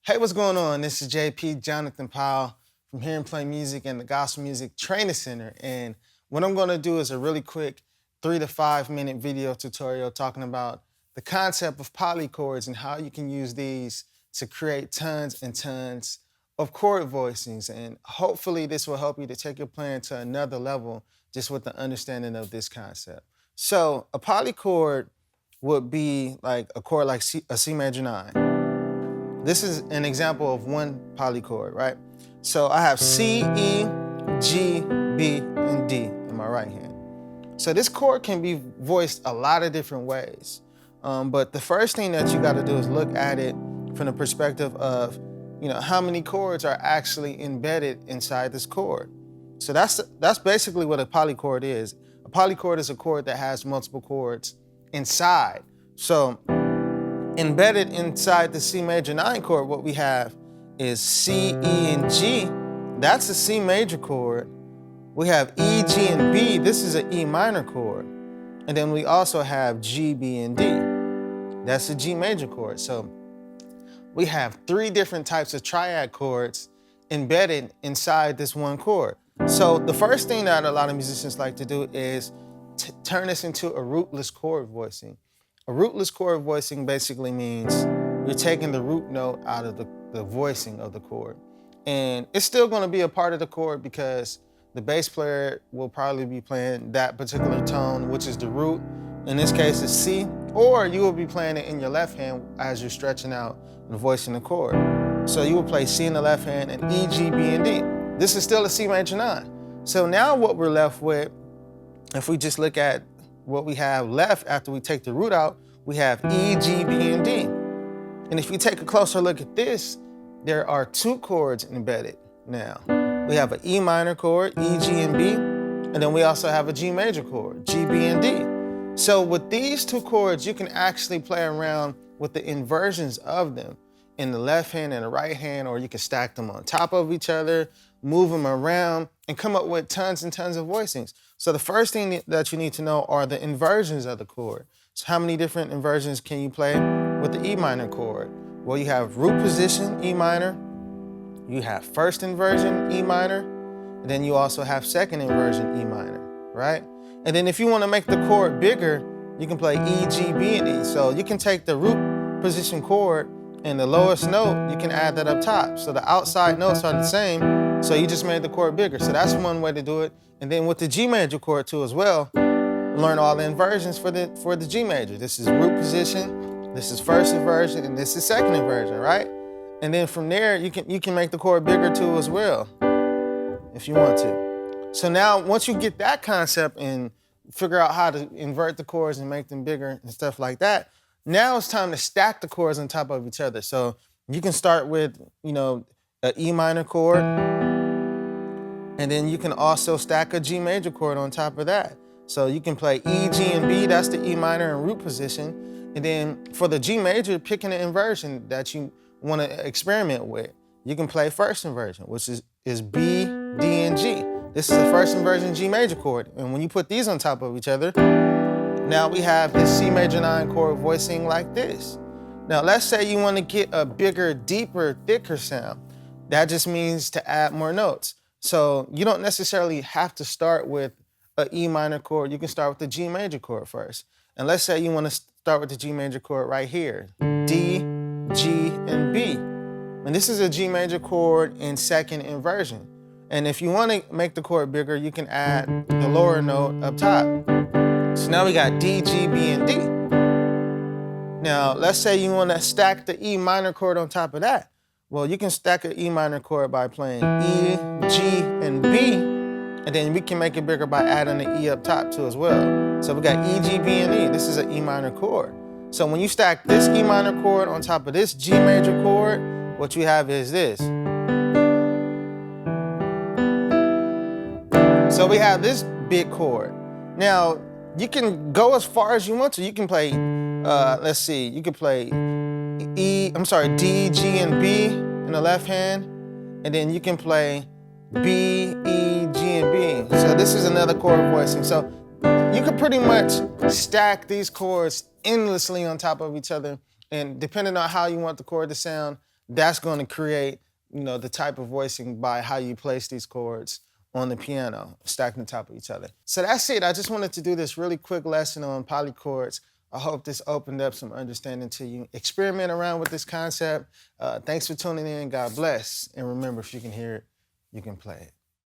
Hey, what's going on? This is JP Jonathan Powell from Hear and Play Music and the Gospel Music Training Center. And what I'm going to do is a really quick 3 to 5 minute video tutorial talking about the concept of polychords and how you can use these to create tons and tons of chord voicings. And hopefully this will help you to take your playing to another level just with the understanding of this concept. So a polychord would be like a chord like a C major 9. This is an example of one polychord, right? So I have C, E, G, B, and D in my right hand. So this chord can be voiced a lot of different ways. But the first thing that you gotta do is look at it from the perspective of, how many chords are actually embedded inside this chord. So that's basically what a polychord is. A polychord is a chord that has multiple chords inside. So embedded inside the C major 9 chord, what we have is C, E, and G. That's a C major chord. We have E, G, and B. This is an E minor chord. And then we also have G, B, and D. That's a G major chord. So we have 3 different types of triad chords embedded inside this one chord. So the first thing that a lot of musicians like to do is turn this into a rootless chord voicing. A rootless chord voicing basically means you're taking the root note out of the voicing of the chord. And it's still going to be a part of the chord because the bass player will probably be playing that particular tone, which is the root. In this case, it's C. Or you will be playing it in your left hand as you're stretching out and voicing the chord. So you will play C in the left hand and E, G, B, and D. This is still a C major 9. So now what we're left with, if we just look at what we have left after we take the root out, we have E, G, B, and D. And if you take a closer look at this, there are 2 chords embedded now. We have an E minor chord, E, G, and B, and then we also have a G major chord, G, B, and D. So with these 2 chords, you can actually play around with the inversions of them in the left hand and the right hand, or you can stack them on top of each other, move them around, and come up with tons and tons of voicings. So the first thing that you need to know are the inversions of the chord. So how many different inversions can you play with the E minor chord? Well, you have root position, E minor. You have first inversion, E minor. And then you also have second inversion, E minor, right? And then if you want to make the chord bigger, you can play E, G, B, and E. So you can take the root position chord and the lowest note, you can add that up top. So the outside notes are the same, so you just made the chord bigger. So that's one way to do it. And then with the G major chord too as well, learn all the inversions for the G major. This is root position, this is first inversion, and this is second inversion, right? And then from there, you can make the chord bigger too as well, if you want to. So now, once you get that concept and figure out how to invert the chords and make them bigger and stuff like that, now it's time to stack the chords on top of each other. So you can start with, an E minor chord, and then you can also stack a G major chord on top of that. So you can play E, G, and B, that's the E minor and root position. And then for the G major, picking an inversion that you want to experiment with, you can play first inversion, which is B, D, and G. This is the first inversion G major chord. And when you put these on top of each other, now we have this C major 9 chord voicing like this. Now let's say you want to get a bigger, deeper, thicker sound. That just means to add more notes. So you don't necessarily have to start with an E minor chord. You can start with the G major chord first. And let's say you want to start with the G major chord right here. D, G, and B. And this is a G major chord in second inversion. And if you want to make the chord bigger, you can add the lower note up top. So now we got D, G, B, and D. Now, let's say you want to stack the E minor chord on top of that. Well, you can stack an E minor chord by playing E, G, and B, and then we can make it bigger by adding the E up top too as well. So we got E, G, B, and E. This is an E minor chord. So when you stack this E minor chord on top of this G major chord, what you have is this. So we have this big chord. Now, you can go as far as you want to. You can play, you can play D, G, and B in the left hand, and then you can play B, E, G, and B. So this is another chord voicing. So you can pretty much stack these chords endlessly on top of each other, and depending on how you want the chord to sound, that's going to create, the type of voicing by how you place these chords on the piano, stacked on top of each other. So that's it. I just wanted to do this really quick lesson on polychords. I hope this opened up some understanding to you. Experiment around with this concept. Thanks for tuning in. God bless. And remember, if you can hear it, you can play it.